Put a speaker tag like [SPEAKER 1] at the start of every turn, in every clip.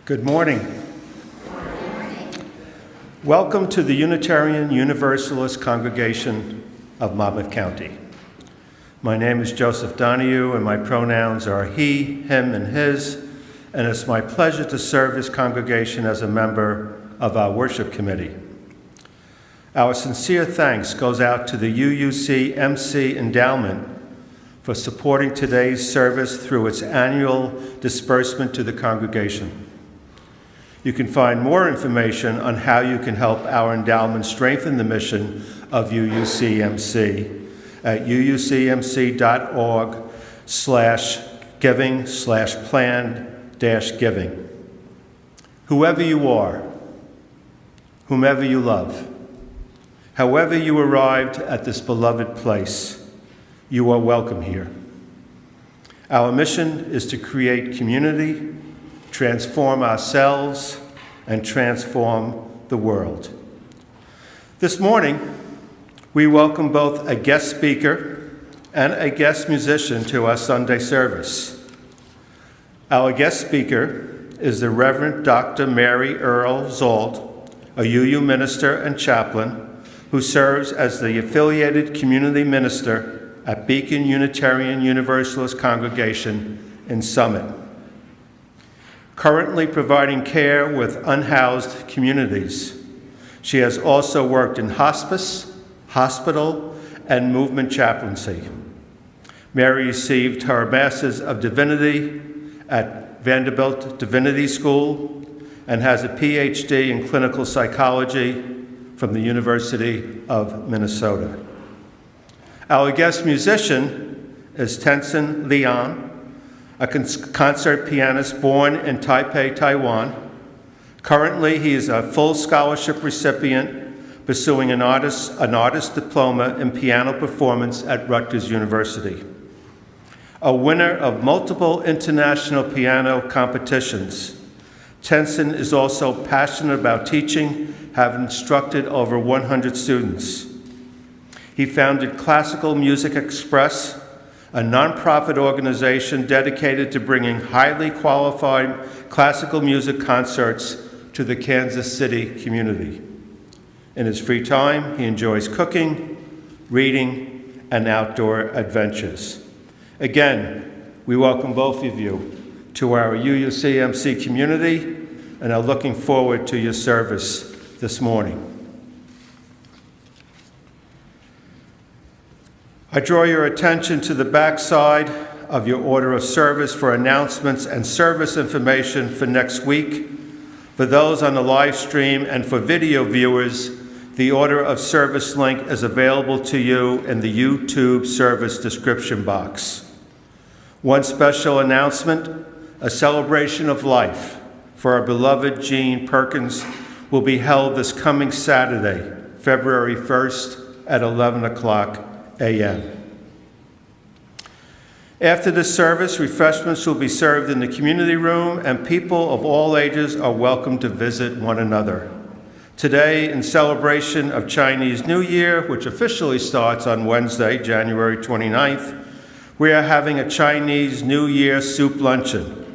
[SPEAKER 1] Good morning. Welcome to the Unitarian Universalist congregation of Monmouth County. My name is Joseph Donahue, and my pronouns are he, him, and his, and it's my pleasure to serve this congregation as a member of our worship committee. Our sincere thanks goes out to the UUC MC Endowment for supporting today's service through its annual disbursement to the congregation. You can find more information on how you can help our endowment strengthen the mission of UUCMC at uucmc.org/giving/plan-giving. Whoever you are, whomever you love, however you arrived at this beloved place, you are welcome here. Our mission is to create community, transform ourselves, and transform the world. This morning, we welcome both a guest speaker and a guest musician to our Sunday service. Our guest speaker is the Reverend Dr. Mary Early-Zald, a UU minister and chaplain who serves as the affiliated community minister at Beacon Unitarian Universalist congregation in Summit. Currently providing care with unhoused communities. She has also worked in hospice, hospital, and movement chaplaincy. Mary received her Master's of Divinity at Vanderbilt Divinity School and has a PhD in clinical psychology from the University of Minnesota. Our guest musician is Tenson Liang, a concert pianist born in Taipei, Taiwan. Currently, he is a full scholarship recipient pursuing an Artist Diploma in piano performance at Rutgers University. A winner of multiple international piano competitions, Tenson is also passionate about teaching, having instructed over 100 students. He founded Classical Music Express, a nonprofit organization dedicated to bringing highly qualified classical music concerts to the Kansas City community. In his free time, he enjoys cooking, reading, and outdoor adventures. Again, we welcome both of you to our UUCMC community and are looking forward to your service this morning. I draw your attention to the back side of your order of service for announcements and service information for next week. For those on the live stream and for video viewers, the order of service link is available to you in the YouTube service description box. One special announcement, a celebration of life for our beloved Jean Perkins will be held this coming Saturday, February 1st at 11 o'clock a.m. After this service, refreshments will be served in the community room, and people of all ages are welcome to visit one another. Today, in celebration of Chinese New Year, which officially starts on Wednesday, January 29th, we are having a Chinese New Year soup luncheon.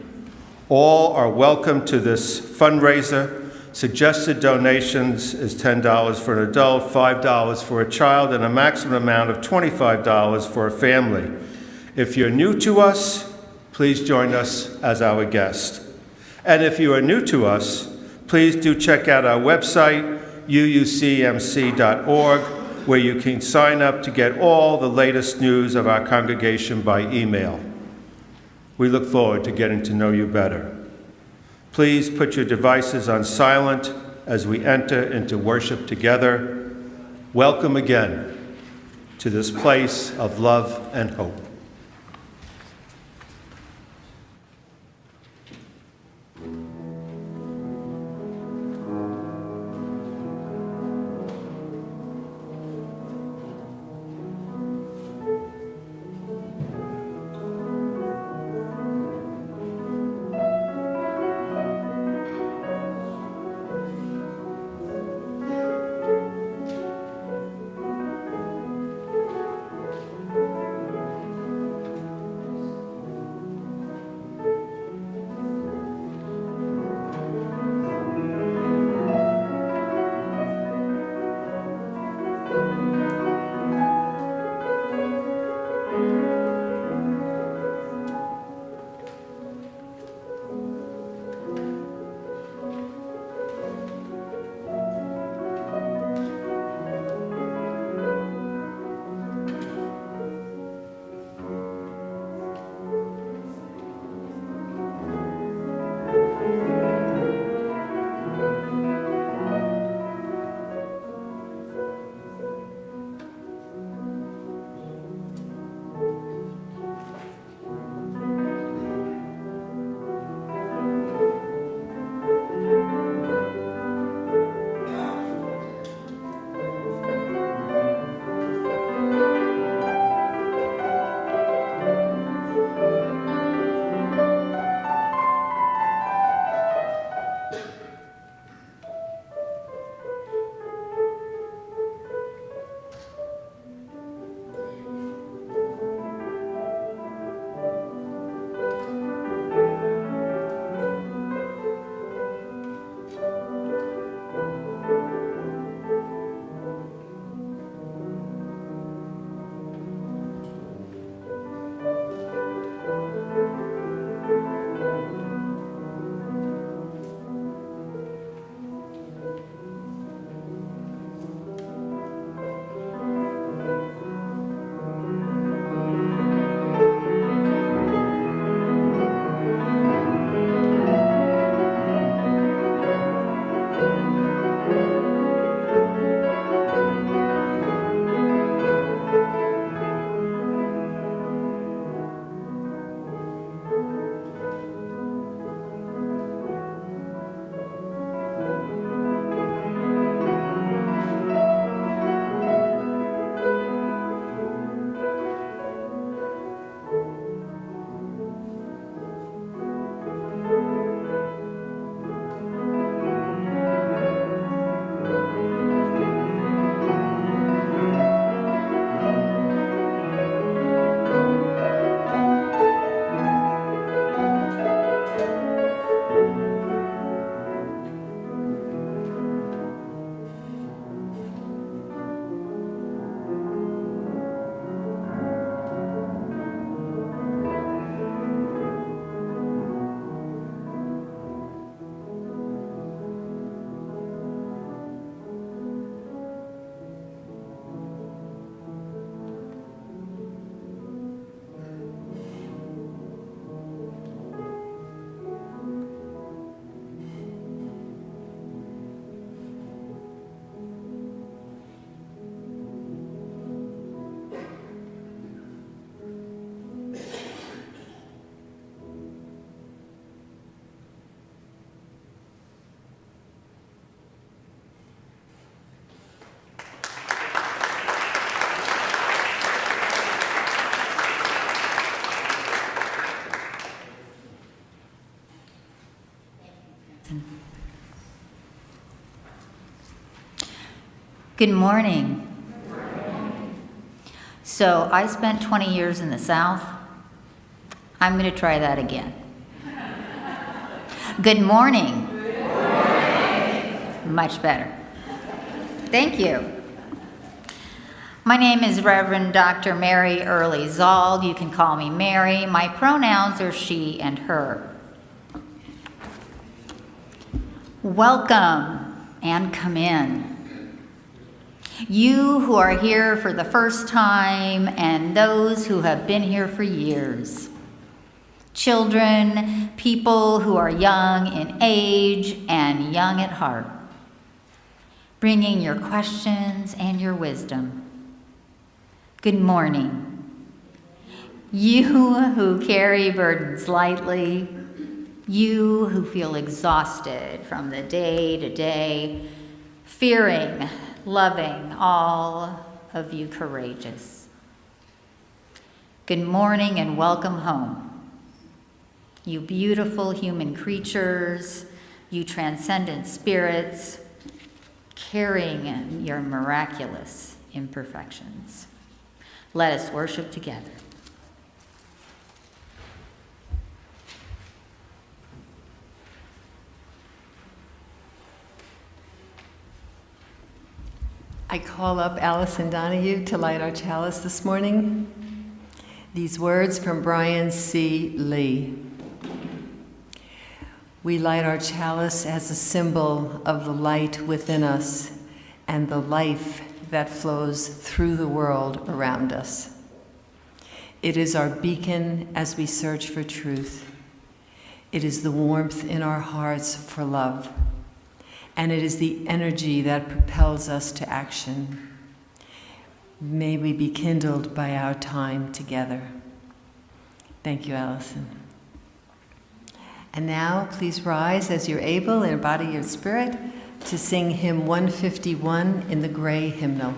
[SPEAKER 1] All are welcome to this fundraiser. Suggested donations is $10 for an adult, $5 for a child, and a maximum amount of $25 for a family. If you're new to us, please join us as our guest. And if you are new to us, please do check out our website, uucmc.org, where you can sign up to get all the latest news of our congregation by email. We look forward to getting to know you better. Please put your devices on silent as we enter into worship together. Welcome again to this place of love and hope.
[SPEAKER 2] Good morning. So I spent 20 years in the South. I'm going to try that again. Good morning.
[SPEAKER 3] Good morning.
[SPEAKER 2] Much better. Thank you. My name is Reverend Dr. Mary Early-Zald. You can call me Mary. My pronouns are she and her. Welcome and come in. You who are here for the first time and those who have been here for years. Children, people who are young in age and young at heart. Bringing your questions and your wisdom. Good morning. You who carry burdens lightly, you who feel exhausted from the day to day, fearing, loving, all of you courageous. Good morning and welcome home. You beautiful human creatures, you transcendent spirits, carrying your miraculous imperfections. Let us worship together.
[SPEAKER 3] I call up Allison Donahue to light our chalice this morning. These words from Brian C. Lee. We light our chalice as a symbol of the light within us and the life that flows through the world around us. It is our beacon as we search for truth. It is the warmth in our hearts for love. And it is the energy that propels us to action. May we be kindled by our time together. Thank you, Allison. And now, please rise as you're able and embody your spirit to sing hymn 151 in the gray hymnal.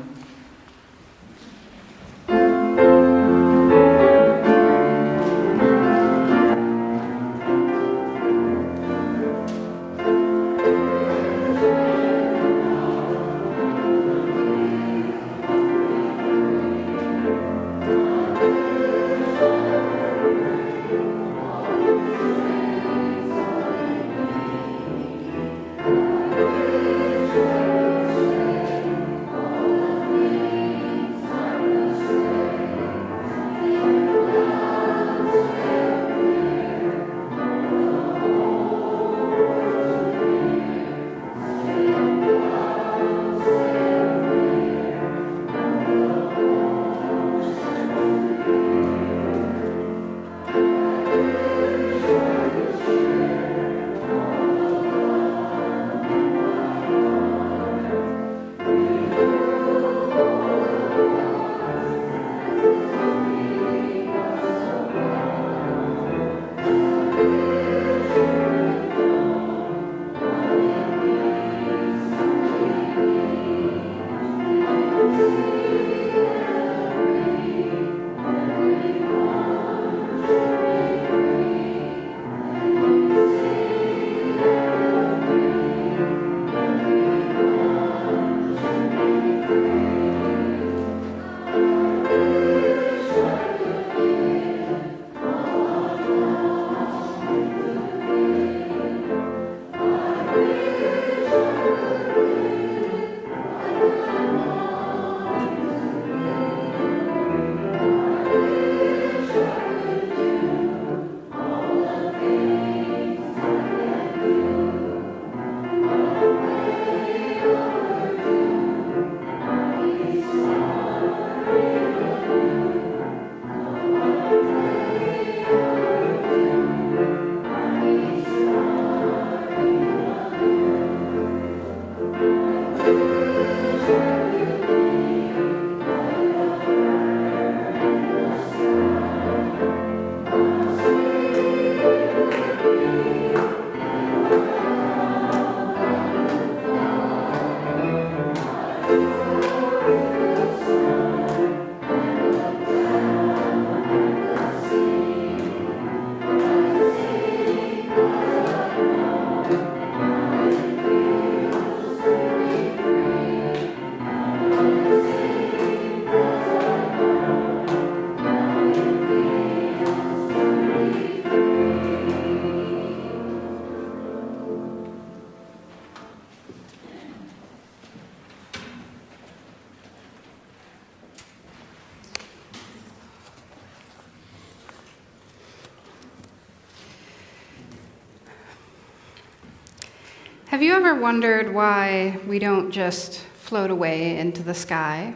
[SPEAKER 4] Have you ever wondered why we don't just float away into the sky?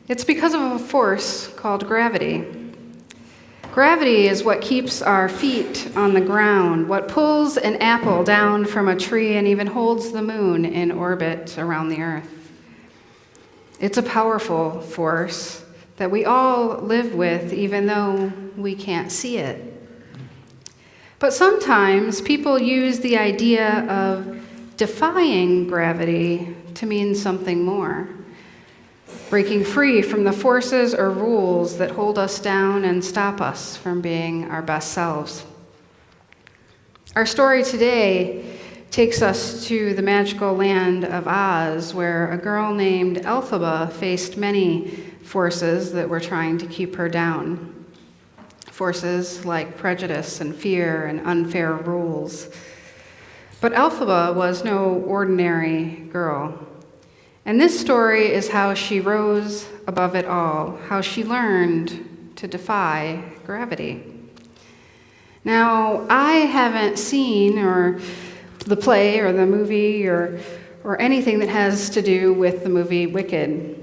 [SPEAKER 4] It's because of a force called gravity. Gravity is what keeps our feet on the ground, what pulls an apple down from a tree and even holds the moon in orbit around the Earth. It's a powerful force that we all live with, even though we can't see it. But sometimes people use the idea of defying gravity to mean something more, breaking free from the forces or rules that hold us down and stop us from being our best selves. Our story today takes us to the magical land of Oz, where a girl named Elphaba faced many forces that were trying to keep her down. Forces like prejudice and fear and unfair rules. But Elphaba was no ordinary girl. And this story is how she rose above it all, how she learned to defy gravity. Now, I haven't seen the play or the movie or anything that has to do with the movie Wicked.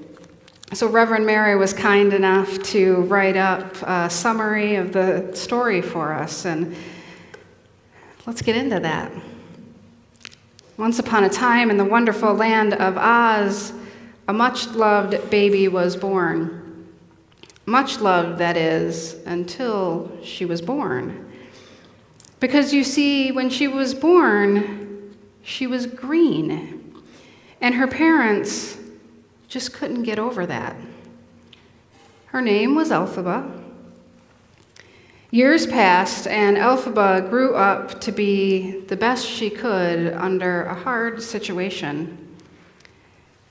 [SPEAKER 4] So Reverend Mary was kind enough to write up a summary of the story for us, and let's get into that. Once upon a time in the wonderful land of Oz, a much-loved baby was born. Much loved, that is, until she was born. Because you see, when she was born, she was green, and her parents just couldn't get over that. Her name was Elphaba. Years passed, and Elphaba grew up to be the best she could under a hard situation.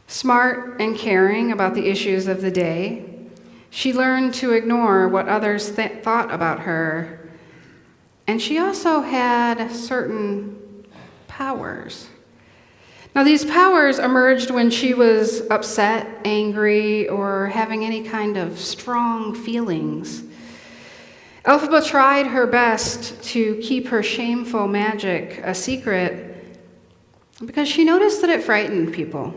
[SPEAKER 4] Smart and caring about the issues of the day, she learned to ignore what others thought about her, and she also had certain powers. Now, these powers emerged when she was upset, angry, or having any kind of strong feelings. Elphaba tried her best to keep her shameful magic a secret because she noticed that it frightened people.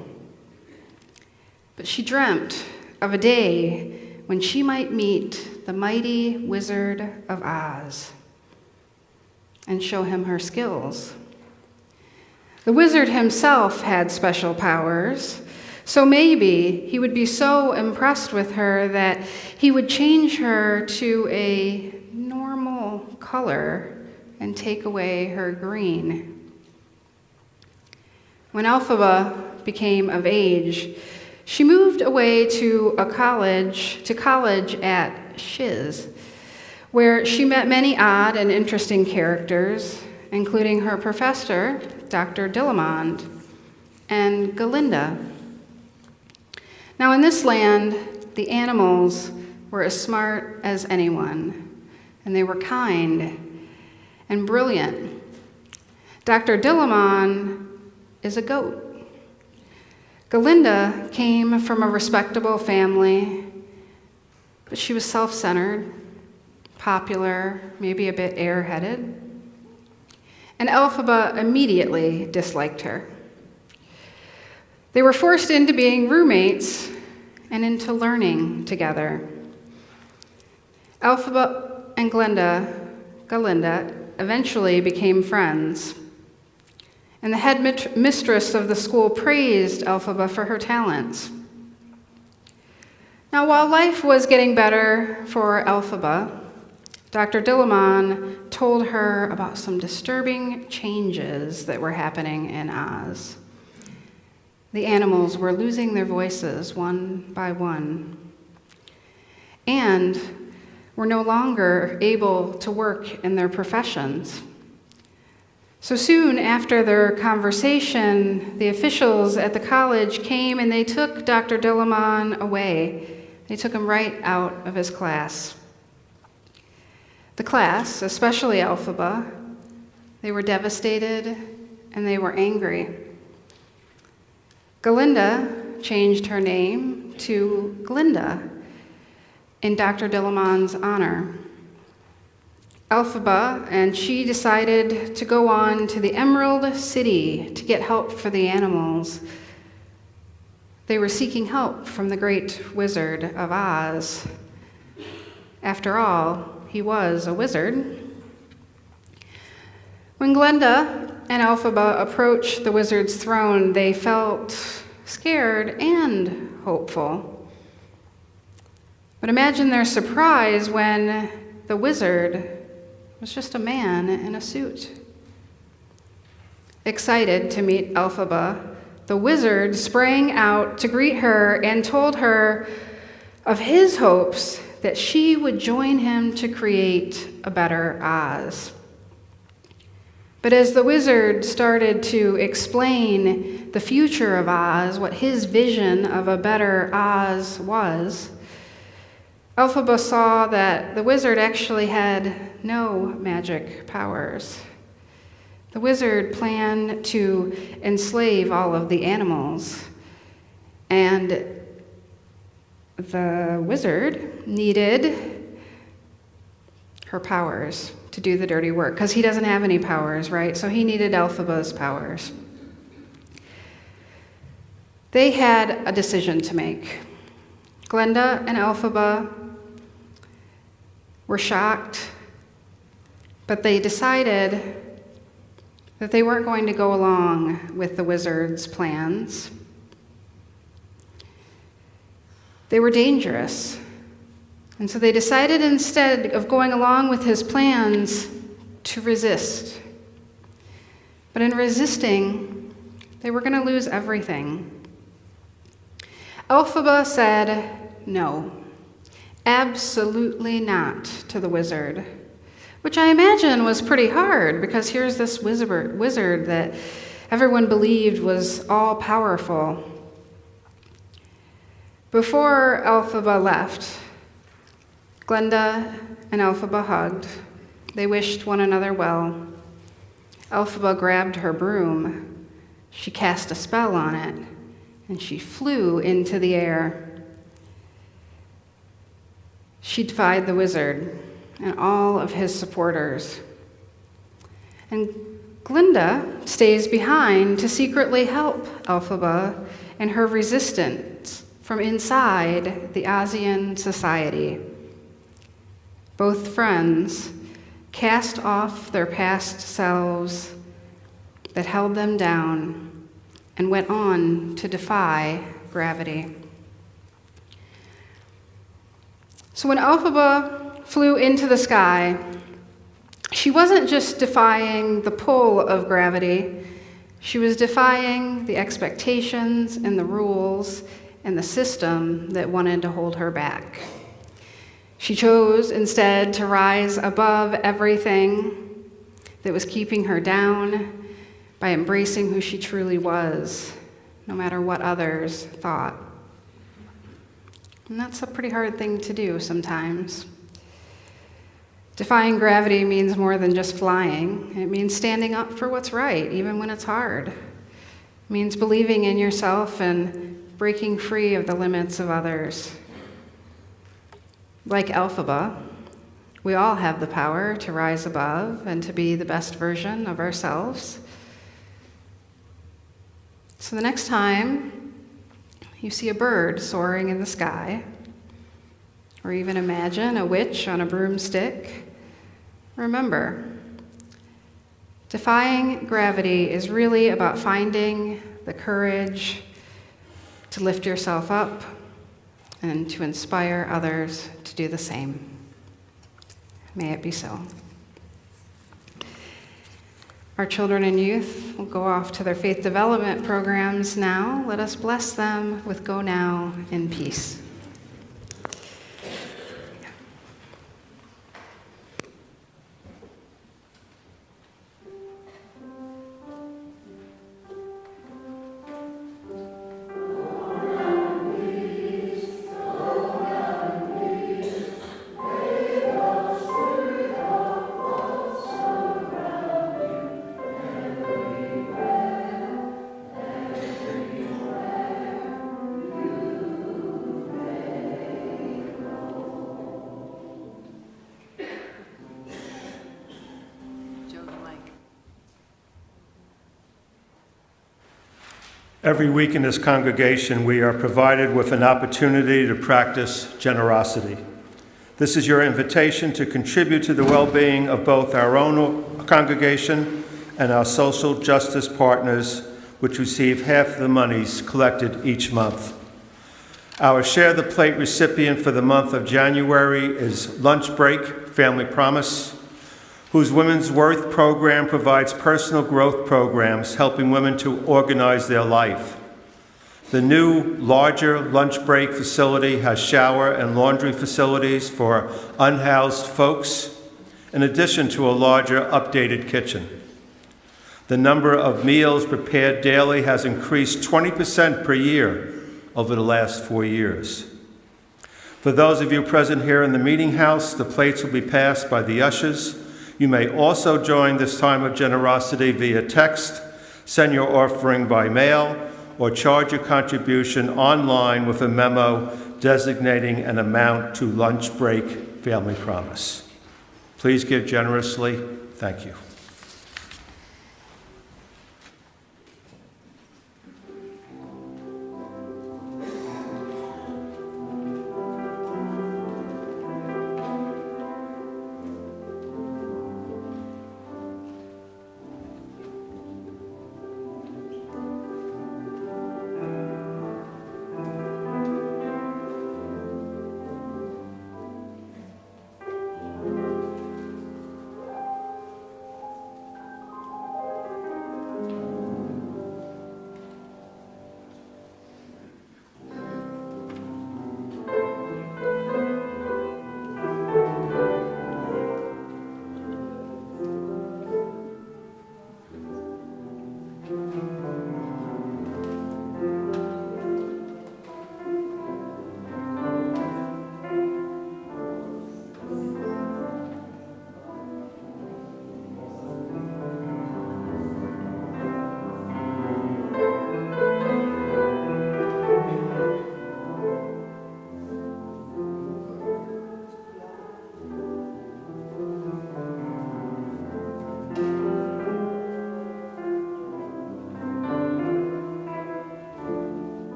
[SPEAKER 4] But she dreamt of a day when she might meet the mighty Wizard of Oz and show him her skills. The wizard himself had special powers, so maybe he would be so impressed with her that he would change her to a normal color and take away her green. When Elphaba became of age, she moved away to college at Shiz, where she met many odd and interesting characters, including her professor, Dr. Dillamond, and Galinda. Now, in this land, the animals were as smart as anyone, and they were kind and brilliant. Dr. Dillamond is a goat. Galinda came from a respectable family, but she was self-centered, popular, maybe a bit airheaded. And Elphaba immediately disliked her. They were forced into being roommates and into learning together. Elphaba and Galinda eventually became friends. And the head mistress of the school praised Elphaba for her talents. Now, while life was getting better for Elphaba, Dr. Dillamond told her about some disturbing changes that were happening in Oz. The animals were losing their voices one by one, and were no longer able to work in their professions. So soon after their conversation, the officials at the college came and they took Dr. Dillamond away. They took him right out of his class. The class, especially Elphaba, they were devastated and they were angry. Galinda changed her name to Glinda in Dr. Dillamond's honor. Elphaba, and she decided to go on to the Emerald City to get help for the animals. They were seeking help from the great Wizard of Oz. After all, he was a wizard. When Glenda and Elphaba approached the wizard's throne, they felt scared and hopeful. But imagine their surprise when the wizard was just a man in a suit. Excited to meet Elphaba, the wizard sprang out to greet her and told her of his hopes that she would join him to create a better Oz. But as the wizard started to explain the future of Oz, what his vision of a better Oz was, Elphaba saw that the wizard actually had no magic powers. The wizard planned to enslave all of the animals, and the wizard needed her powers to do the dirty work, because he doesn't have any powers, right? So he needed Elphaba's powers. They had a decision to make. Glenda and Elphaba were shocked, but they decided that they weren't going to go along with the wizard's plans. They were dangerous. And so they decided, instead of going along with his plans, to resist. But in resisting, they were going to lose everything. Elphaba said no, absolutely not, to the wizard, which I imagine was pretty hard, because here's this wizard that everyone believed was all-powerful. Before Elphaba left, Glenda and Elphaba hugged. They wished one another well. Elphaba grabbed her broom. She cast a spell on it, and she flew into the air. She defied the wizard and all of his supporters. And Glenda stays behind to secretly help Elphaba in her resistance from inside the Ozian society. Both friends cast off their past selves that held them down and went on to defy gravity. So when Elphaba flew into the sky, she wasn't just defying the pull of gravity, she was defying the expectations and the rules and the system that wanted to hold her back. She chose instead to rise above everything that was keeping her down by embracing who she truly was, no matter what others thought. And that's a pretty hard thing to do sometimes. Defying gravity means more than just flying. It means standing up for what's right, even when it's hard. It means believing in yourself and breaking free of the limits of others. Like Elphaba, we all have the power to rise above and to be the best version of ourselves. So the next time you see a bird soaring in the sky, or even imagine a witch on a broomstick, remember, defying gravity is really about finding the courage to lift yourself up and to inspire others to do the same. May it be so. Our children and youth will go off to their faith development programs now. Let us bless them with go now in peace.
[SPEAKER 1] Every week in this congregation, we are provided with an opportunity to practice generosity. This is your invitation to contribute to the well-being of both our own congregation and our social justice partners, which receive half of the monies collected each month. Our Share the Plate recipient for the month of January is Lunch Break Family Promise, whose Women's Worth program provides personal growth programs helping women to organize their life. The new, larger Lunch Break facility has shower and laundry facilities for unhoused folks, in addition to a larger, updated kitchen. The number of meals prepared daily has increased 20% per year over the last 4 years. For those of you present here in the meeting house, the plates will be passed by the ushers. You may also join this time of generosity via text, send your offering by mail, or charge your contribution online with a memo designating an amount to Lunch Break Family Promise. Please give generously. Thank you.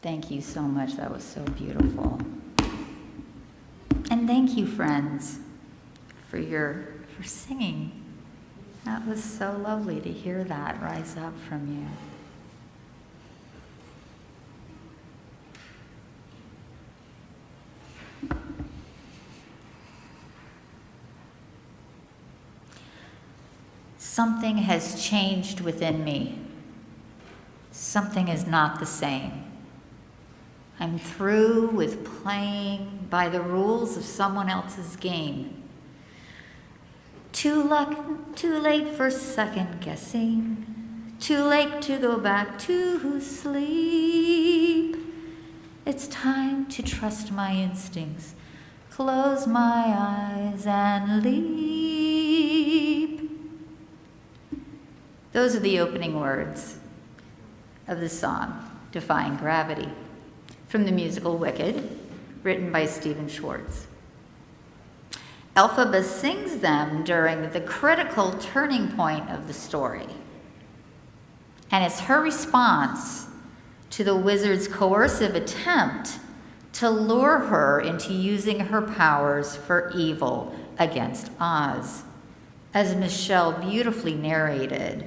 [SPEAKER 2] Thank you so much. That was so beautiful. And thank you, friends, for singing. That was so lovely to hear that rise up from you. Something has changed within me Something is not the same. I'm through with playing by the rules of someone else's game. Too late for second guessing. Too late to go back to sleep. It's time to trust my instincts. Close my eyes and leap. Those are the opening words of the song, Defying Gravity, from the musical Wicked, written by Stephen Schwartz. Elphaba sings them during the critical turning point of the story. And it's her response to the wizard's coercive attempt to lure her into using her powers for evil against Oz, as Michelle beautifully narrated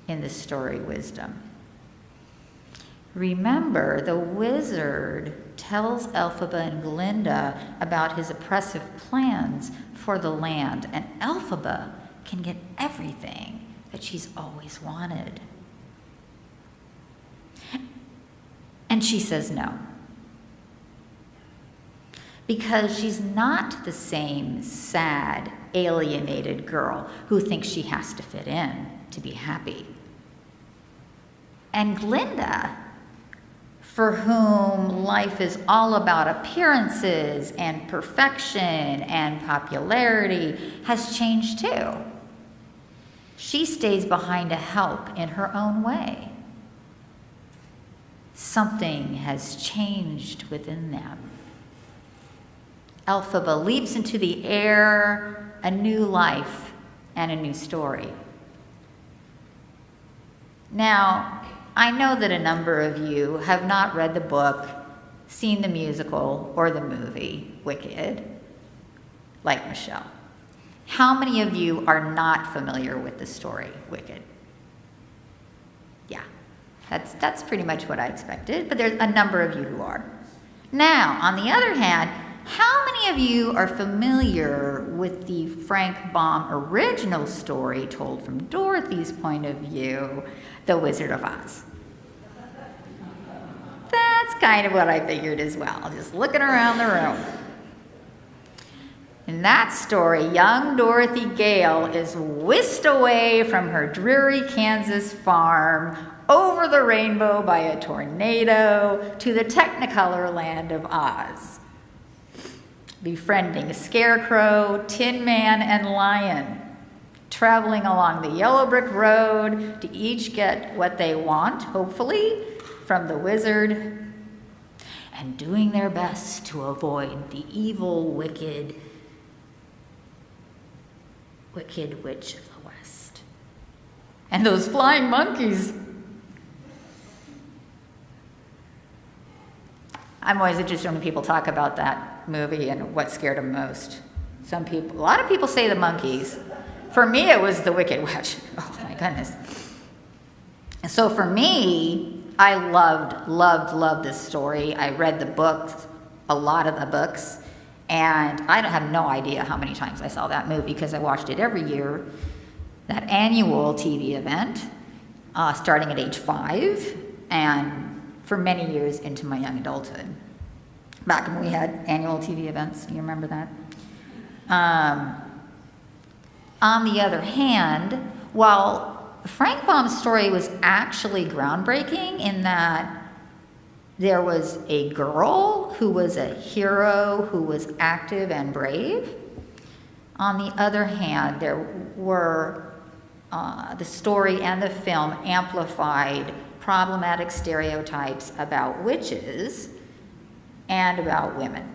[SPEAKER 2] in the story Wisdom. Remember, the wizard tells Elphaba and Glinda about his oppressive plans for the land, and Elphaba can get everything that she's always wanted. And she says no. Because she's not the same sad, alienated girl who thinks she has to fit in to be happy. And Glinda, for whom life is all about appearances and perfection and popularity, has changed too. She stays behind to help in her own way. Something has changed within them. Elphaba leaps into the air, a new life and a new story. Now, I know that a number of you have not read the book, seen the musical, or the movie, Wicked, like Michelle. How many of you are not familiar with the story, Wicked? Yeah, that's pretty much what I expected, but there's a number of you who are. Now, on the other hand, how many of you are familiar with the Frank Baum original story told from Dorothy's point of view, The Wizard of Oz? That's kind of what I figured as well, just looking around the room. In that story, young Dorothy Gale is whisked away from her dreary Kansas farm over the rainbow by a tornado to the Technicolor land of Oz, befriending Scarecrow, Tin Man, and Lion, traveling along the yellow brick road to each get what they want, hopefully, from the wizard, and doing their best to avoid the evil, wicked witch of the West. And those flying monkeys. I'm always interested when people talk about that movie and what scared them most. A lot of people say the monkeys. For me, it was the Wicked Witch. Oh my goodness. And so for me, I loved this story. I read the books, a lot of the books, and I have no idea how many times I saw that movie because I watched it every year, that annual TV event, starting at age 5, and for many years into my young adulthood. Back when we had annual TV events, you remember that? On the other hand, while Frank Baum's story was actually groundbreaking in that there was a girl who was a hero who was active and brave, on the other hand, there were the story and the film amplified problematic stereotypes about witches and about women.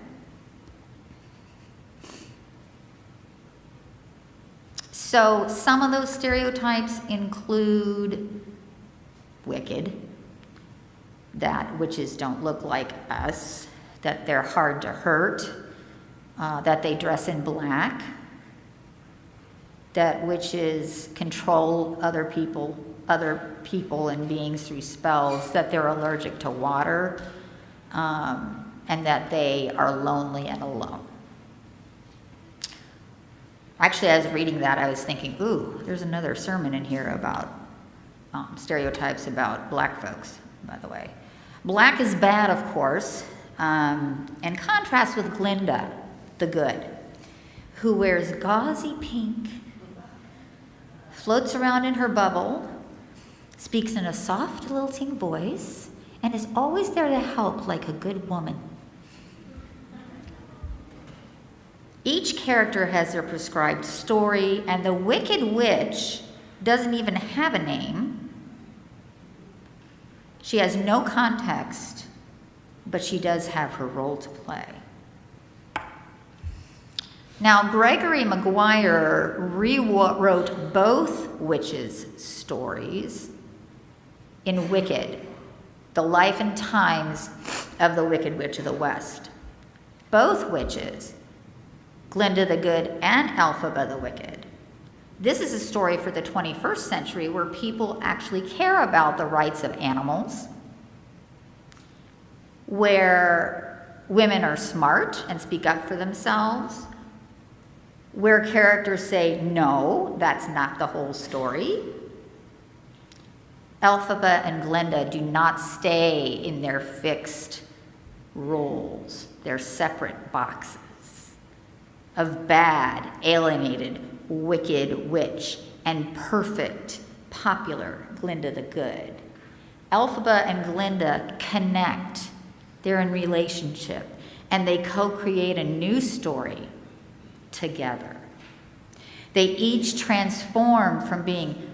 [SPEAKER 2] So some of those stereotypes include wicked, that witches don't look like us, that they're hard to hurt, that they dress in black, that witches control other people and beings through spells, that they're allergic to water, and that they are lonely and alone. Actually, as I was reading that, I was thinking, ooh, there's another sermon in here about stereotypes about black folks, by the way. Black is bad, of course, in contrast with Glinda, the good, who wears gauzy pink, floats around in her bubble, speaks in a soft, lilting voice, and is always there to help like a good woman. Each character has their prescribed story, and the Wicked Witch doesn't even have a name. She has no context, but she does have her role to play. Now, Gregory Maguire rewrote both witches' stories in Wicked, the life and times of the Wicked Witch of the West. Both witches, Glinda the Good and Elphaba the Wicked. This is a story for the 21st century where people actually care about the rights of animals, where women are smart and speak up for themselves, where characters say, no, that's not the whole story. Elphaba and Glinda do not stay in their fixed roles, their separate boxes of bad, alienated, wicked witch and perfect, popular Glinda the Good. Elphaba and Glinda connect. They're in relationship, and they co-create a new story together. They each transform from being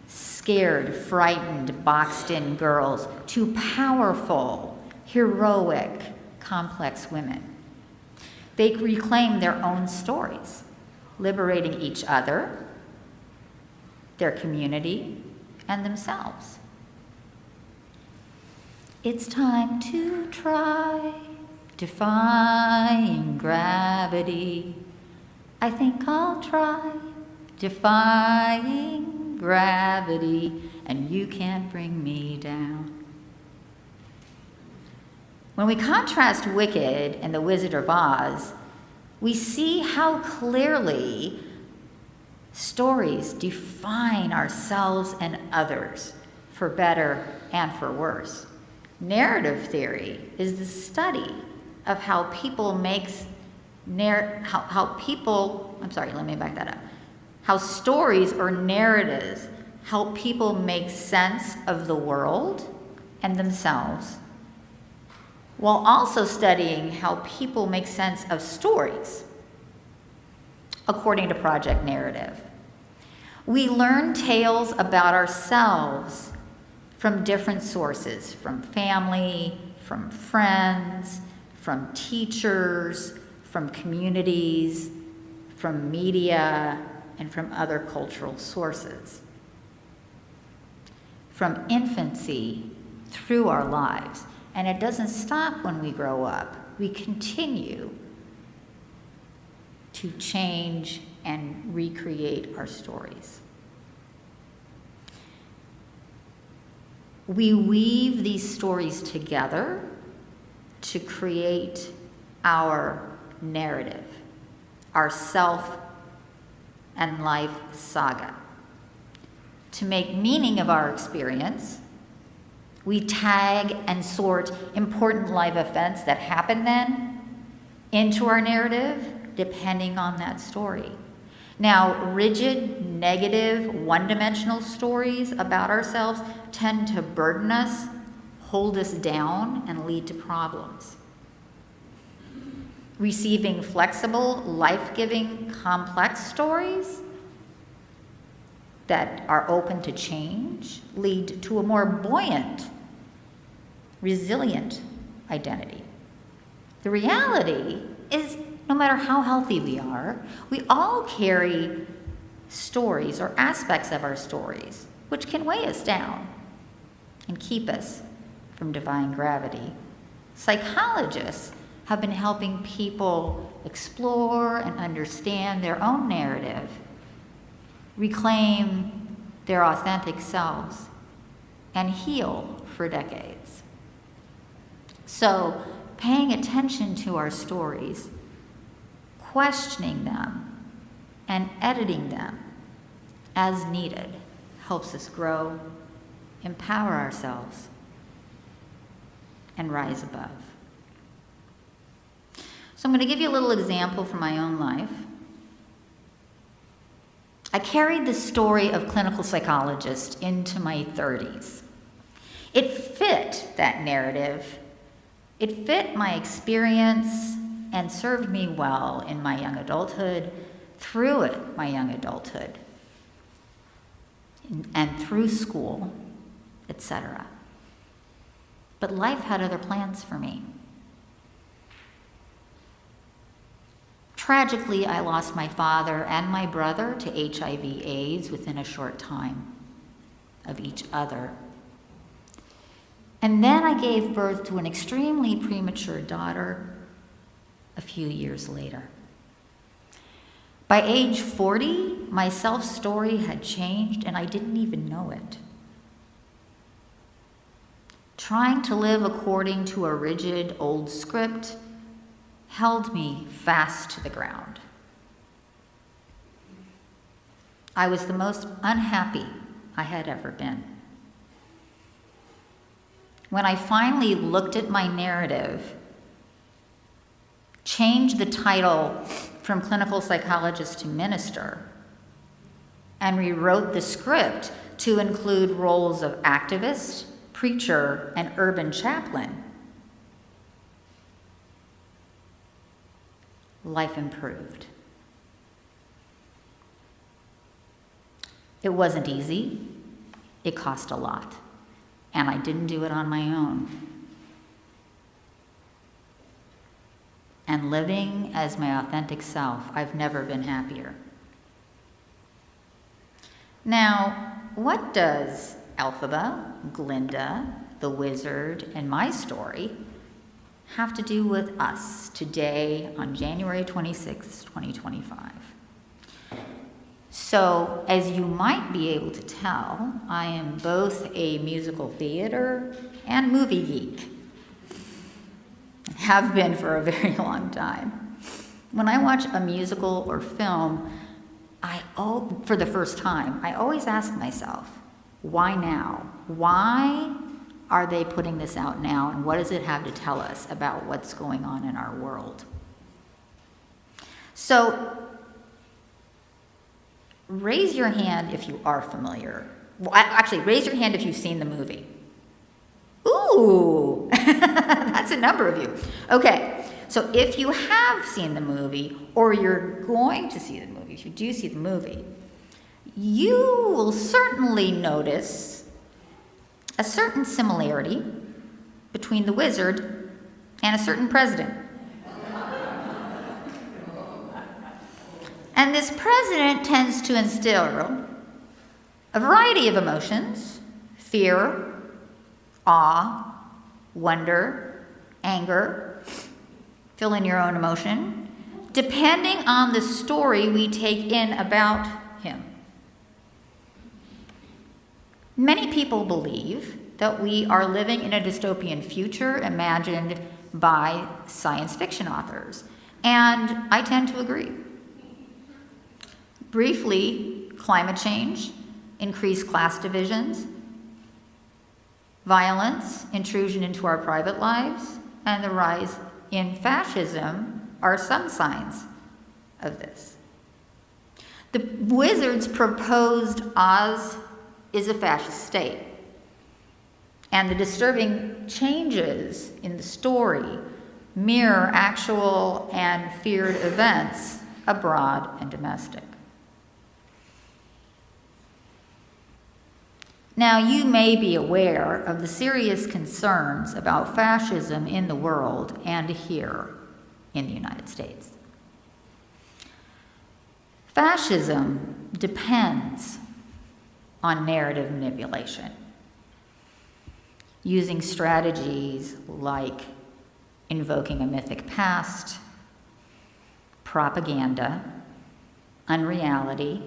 [SPEAKER 2] scared, frightened, boxed-in girls to powerful, heroic, complex women. They reclaim their own stories, liberating each other, their community, and themselves. It's time to try defying gravity. I think I'll try defying gravity, and you can't bring me down. When we contrast Wicked and The Wizard of Oz, we see how clearly stories define ourselves and others, for better and for worse. Narrative theory is the study of how people how stories or narratives help people make sense of the world and themselves, while also studying how people make sense of stories, according to Project Narrative. We learn tales about ourselves from different sources, from family, from friends, from teachers, from communities, from media, and from other cultural sources. From infancy through our lives. And it doesn't stop when we grow up. We continue to change and recreate our stories. We weave these stories together to create our narrative, our self and life saga. To make meaning of our experience, we tag and sort important life events that happen then into our narrative, depending on that story. Now, rigid, negative, one-dimensional stories about ourselves tend to burden us, hold us down, and lead to problems. Receiving flexible, life-giving, complex stories that are open to change lead to a more buoyant, resilient identity. The reality is, no matter how healthy we are, we all carry stories or aspects of our stories which can weigh us down and keep us from defying gravity. Psychologists have been helping people explore and understand their own narrative, reclaim their authentic selves, and heal for decades. So, paying attention to our stories, questioning them, and editing them as needed helps us grow empower ourselves, and rise above. So I'm going to give you a little example from my own life. I carried the story of clinical psychologist into my 30s. It fit that narrative. It fit my experience and served me well in my young adulthood, through it, my young adulthood, and through school, etc. But life had other plans for me. Tragically, I lost my father and my brother to HIV/AIDS within a short time of each other. And then I gave birth to an extremely premature daughter a few years later. By age 40, my self-story had changed and I didn't even know it. Trying to live according to a rigid old script held me fast to the ground. I was the most unhappy I had ever been. When I finally looked at my narrative, changed the title from clinical psychologist to minister, and rewrote the script to include roles of activist, preacher, and urban chaplain, life improved. It wasn't easy. It cost a lot. And I didn't do it on my own. And living as my authentic self, I've never been happier. Now, what does Elphaba, Glinda, the wizard, and my story have to do with us today on January 26, 2025? So, as you might be able to tell, I am both a musical theater and movie geek. Have been for a very long time. When I watch a musical or film, for the first time, I always ask myself, why now? Why are they putting this out now, and what does it have to tell us about what's going on in our world? So, raise your hand if you are familiar. Well, actually, raise your hand if you've seen the movie. Ooh, that's a number of you. Okay, so if you have seen the movie, or you're going to see the movie, if you do see the movie, you will certainly notice a certain similarity between the wizard and a certain president. And this president tends to instill a variety of emotions: fear, awe, wonder, anger. Fill in your own emotion, depending on the story we take in about him. Many people believe that we are living in a dystopian future imagined by science fiction authors, and I tend to agree. Briefly, climate change, increased class divisions, violence, intrusion into our private lives, and the rise in fascism are some signs of this. The wizards proposed Oz is a fascist state, and the disturbing changes in the story mirror actual and feared events abroad and domestic. Now, you may be aware of the serious concerns about fascism in the world and here in the United States. Fascism depends on narrative manipulation, using strategies like invoking a mythic past, propaganda, unreality,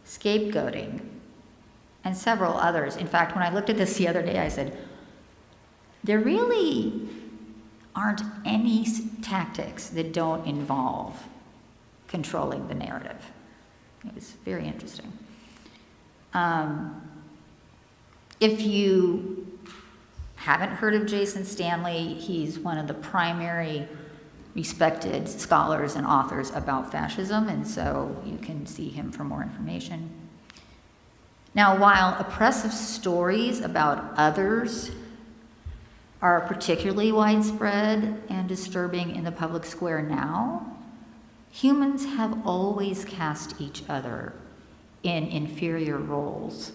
[SPEAKER 2] scapegoating, and several others. In fact, when I looked at this the other day, I said, there really aren't any tactics that don't involve controlling the narrative. It was very interesting. If you haven't heard of Jason Stanley, he's one of the primary respected scholars and authors about fascism, and so you can see him for more information. Now, while oppressive stories about others are particularly widespread and disturbing in the public square now, humans have always cast each other in inferior roles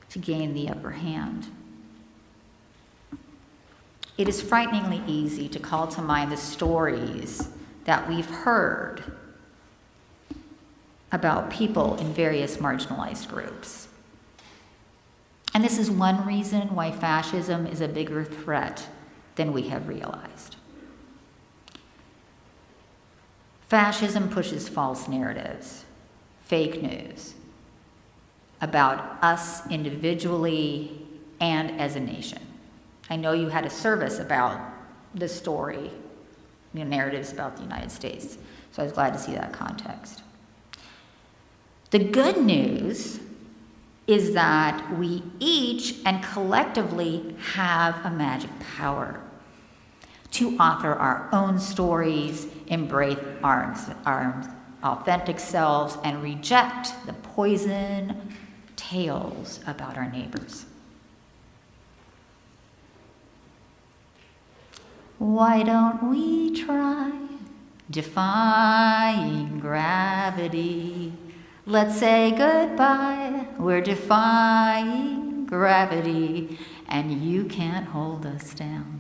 [SPEAKER 2] to gain the upper hand. It is frighteningly easy to call to mind the stories that we've heard about people in various marginalized groups. And this is one reason why fascism is a bigger threat than we have realized. Fascism pushes false narratives, fake news, about us individually and as a nation. I know you had a service about this story, narratives about the United States, so I was glad to see that context. The good news is that we each and collectively have a magic power to author our own stories, embrace our authentic selves, and reject the poison tales about our neighbors. Why don't we try defying gravity? Let's say goodbye, we're defying gravity, and you can't hold us down.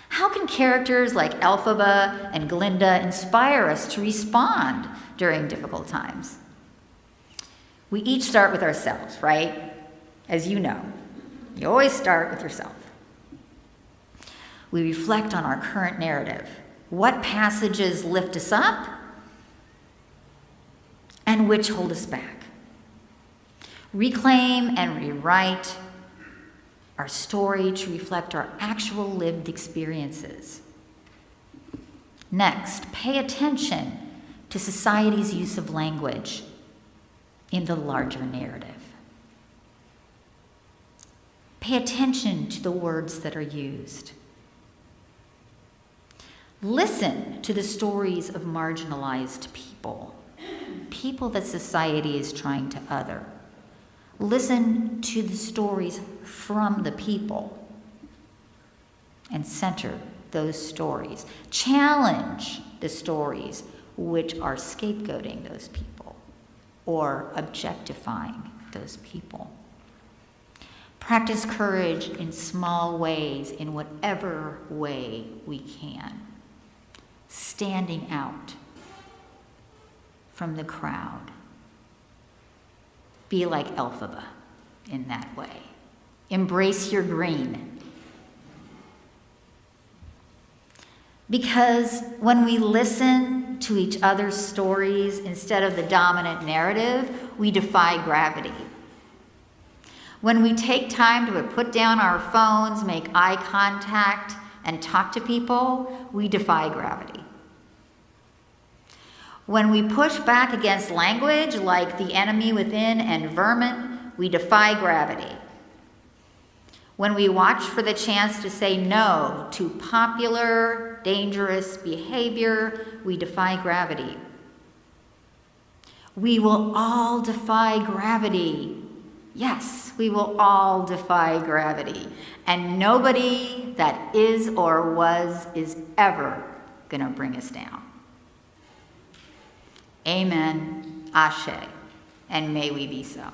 [SPEAKER 2] How can characters like Elphaba and Glinda inspire us to respond during difficult times? We each start with ourselves, right? As you know, you always start with yourself. We reflect on our current narrative. What passages lift us up and which hold us back? Reclaim and rewrite our story to reflect our actual lived experiences. Next, pay attention to society's use of language in the larger narrative. Pay attention to the words that are used. Listen to the stories of marginalized people, people that society is trying to other. Listen to the stories from the people and center those stories. Challenge the stories which are scapegoating those people or objectifying those people. Practice courage in small ways, in whatever way we can. Standing out from the crowd. Be like Elphaba in that way. Embrace your green. Because when we listen to each other's stories instead of the dominant narrative, we defy gravity. When we take time to put down our phones, make eye contact, and talk to people, we defy gravity. When we push back against language like the enemy within and vermin, we defy gravity. When we watch for the chance to say no to popular, dangerous behavior, we defy gravity. We will all defy gravity. Yes, we will all defy gravity. And nobody that is or was is ever going to bring us down. Amen, Ashe, and may we be so.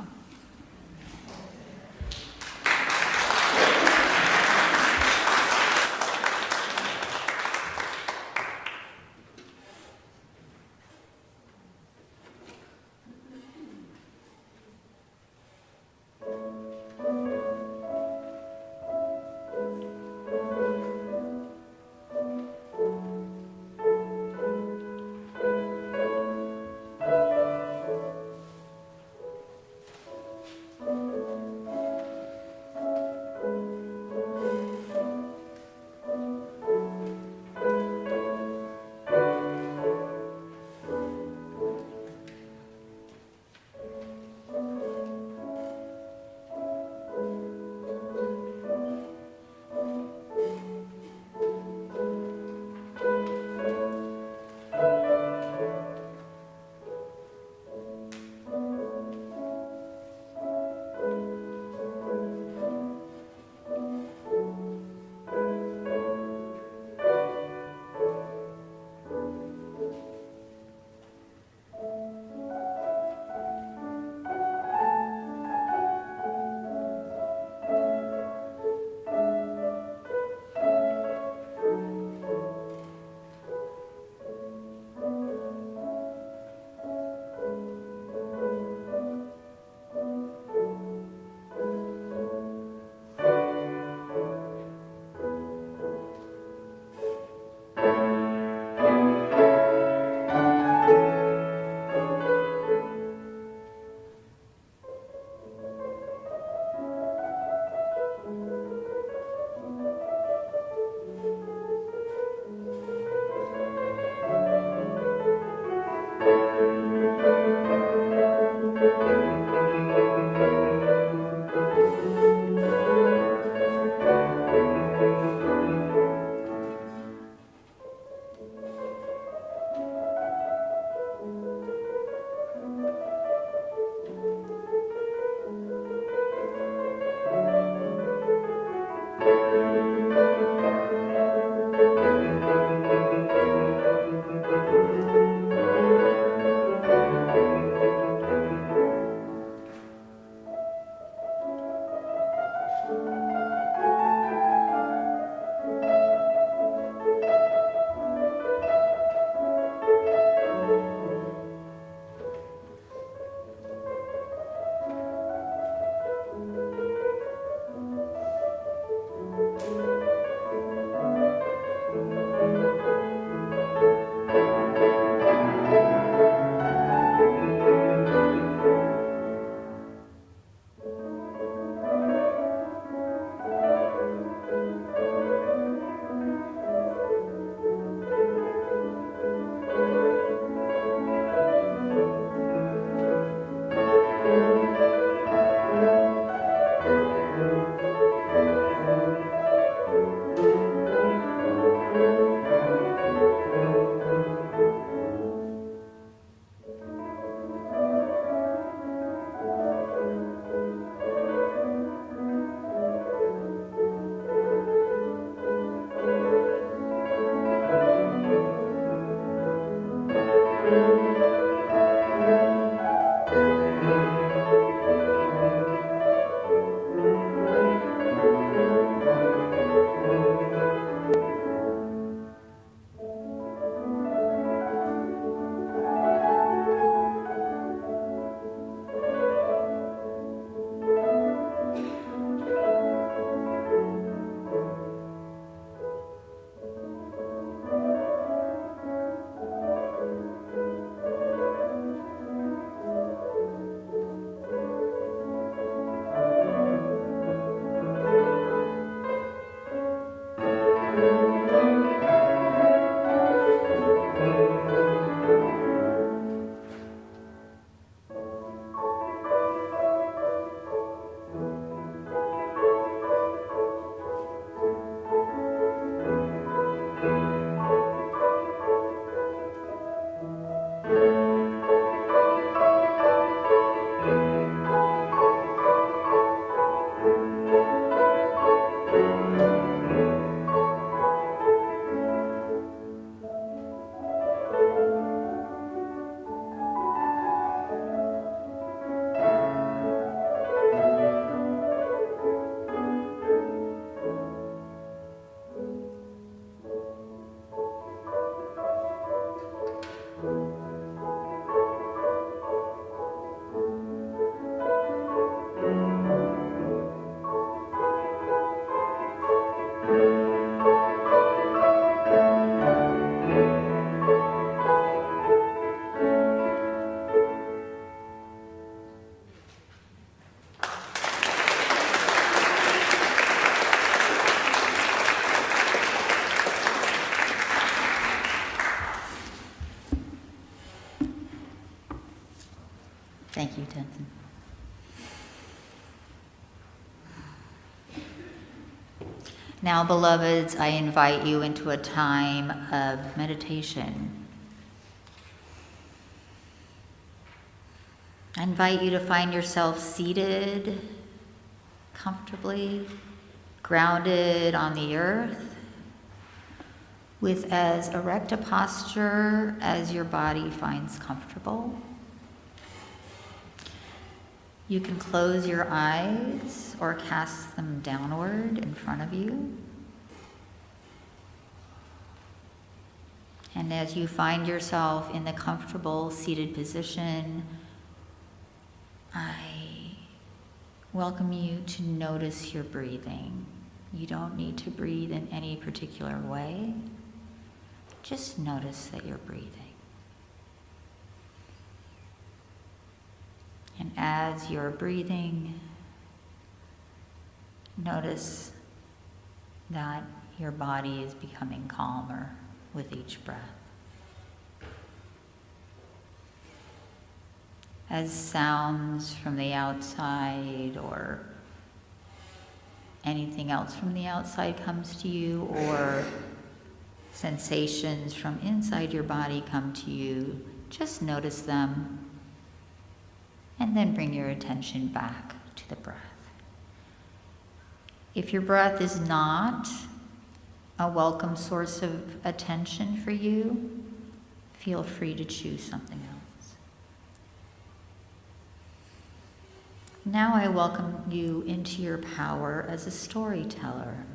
[SPEAKER 2] Now, beloveds, I invite you into a time of meditation. I invite you to find yourself seated comfortably, grounded on the earth, with as erect a posture as your body finds comfortable. You can close your eyes or cast them downward in front of you. And as you find yourself in the comfortable seated position, I welcome you to notice your breathing. You don't need to breathe in any particular way. Just notice that you're breathing. And as you're breathing, notice that your body is becoming calmer with each breath. As sounds from the outside or anything else from the outside comes to you, or sensations from inside your body come to you, just notice them and then bring your attention back to the breath. If your breath is not a welcome source of attention for you, feel free to choose something else. Now I welcome you into your power as a storyteller.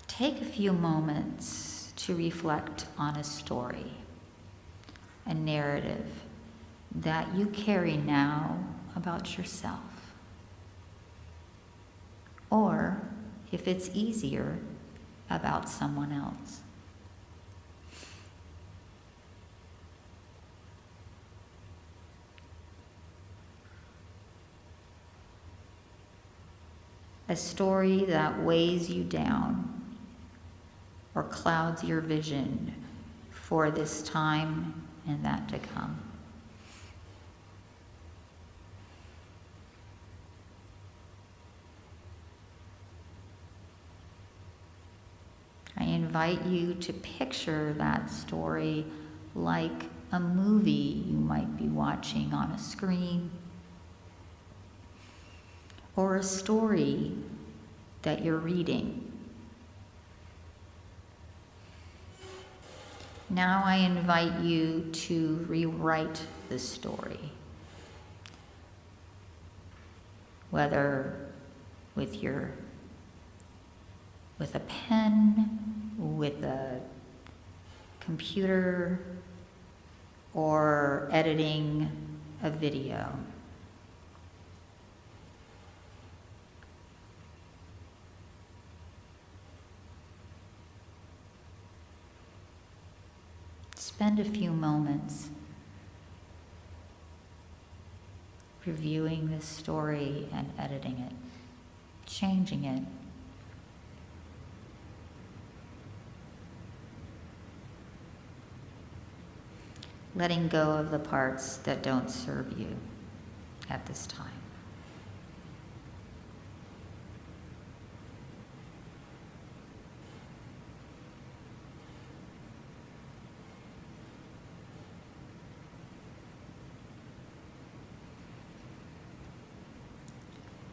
[SPEAKER 2] Take a few moments to reflect on a story, a narrative that you carry now about yourself. Or, if it's easier, about someone else. A story that weighs you down or clouds your vision for this time and that to come. I invite you to picture that story like a movie you might be watching on a screen, or a story that you're reading. Now I invite you to rewrite the story, whether with a pen, with a computer, or editing a video. Spend a few moments reviewing this story and editing it, changing it. Letting go of the parts that don't serve you at this time.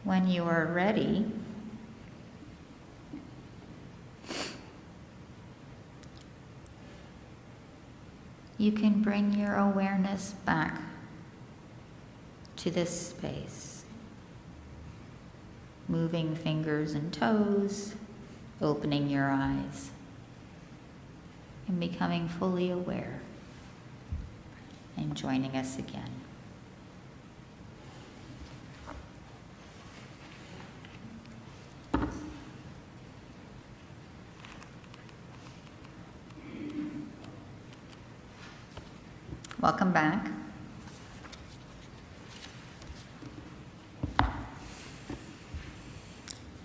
[SPEAKER 2] When you are ready, you can bring your awareness back to this space, moving fingers and toes, opening your eyes, and becoming fully aware, and joining us again. Welcome back.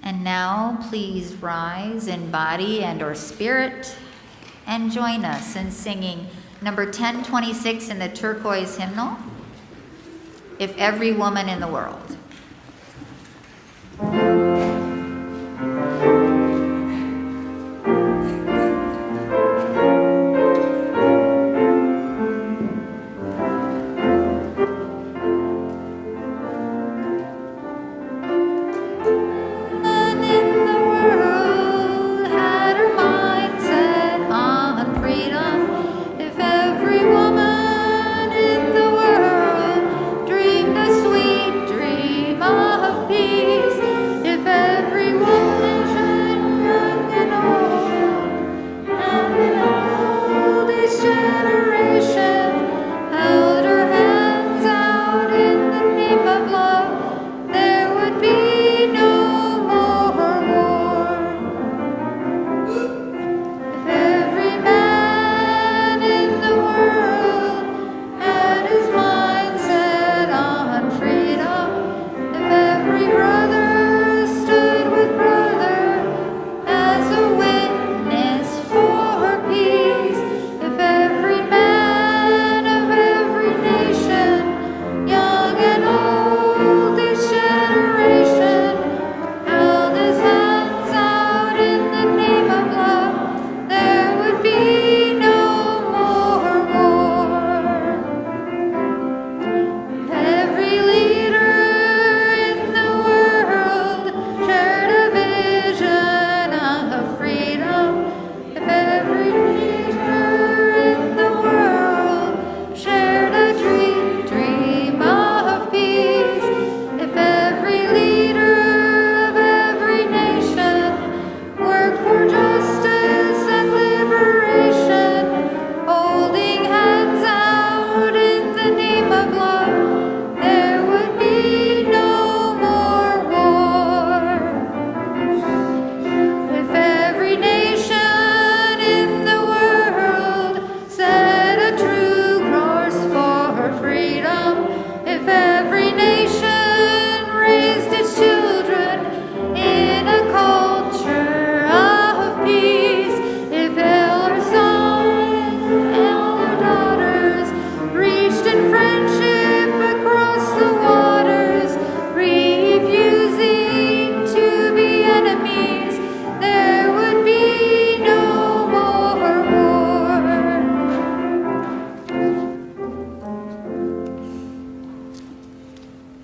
[SPEAKER 2] And now please rise in body and or spirit and join us in singing number 1026 in the turquoise hymnal, If Every Woman in the World.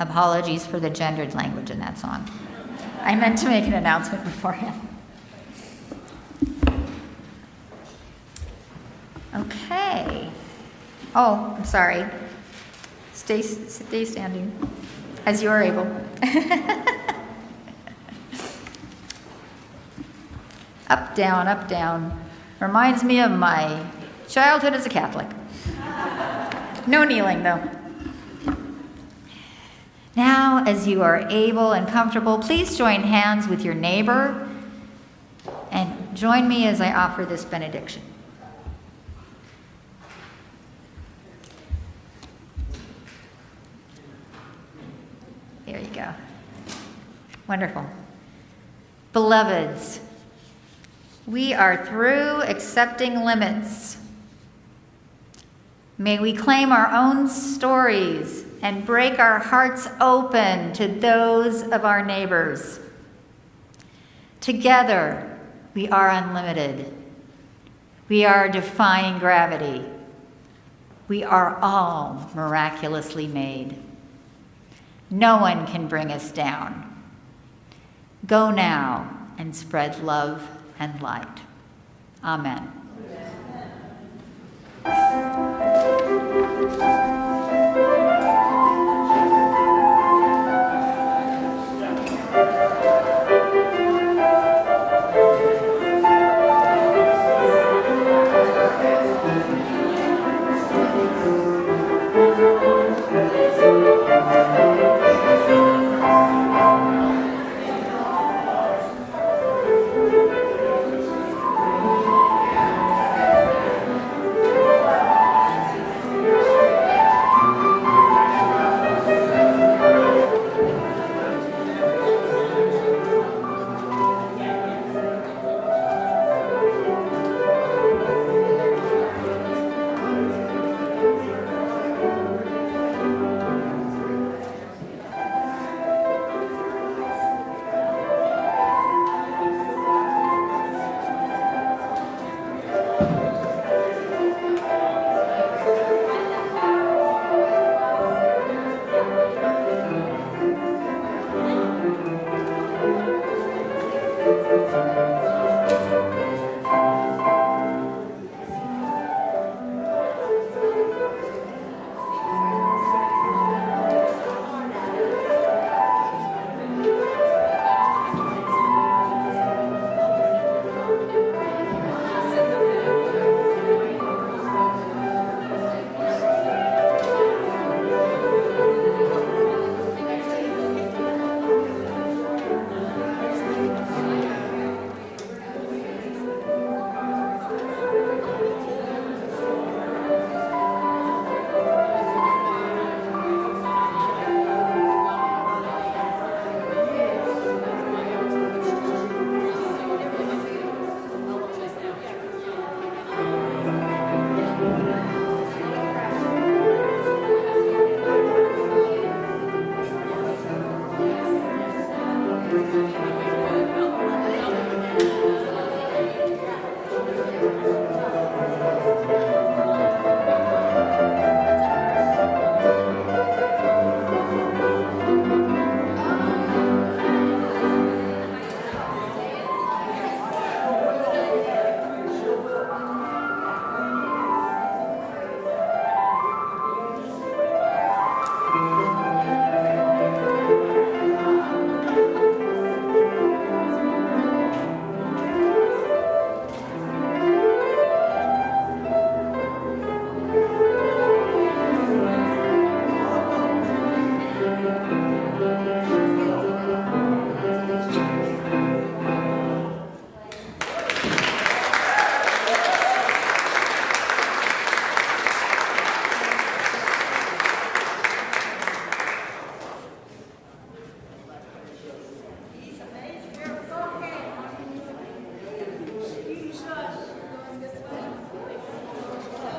[SPEAKER 2] Apologies for the gendered language in that song. I meant to make an announcement beforehand. Okay. Oh, I'm sorry. Stay standing as you are able. Up, down, up, down. Reminds me of my childhood as a Catholic. No kneeling, though. Now, as you are able and comfortable, please join hands with your neighbor and join me as I offer this benediction. There you go. Wonderful. Beloveds, we are through accepting limits. May we claim our own stories and break our hearts open to those of our neighbors. Together, we are unlimited. We are defying gravity. We are all miraculously made. No one can bring us down. Go now and spread love and light. Amen.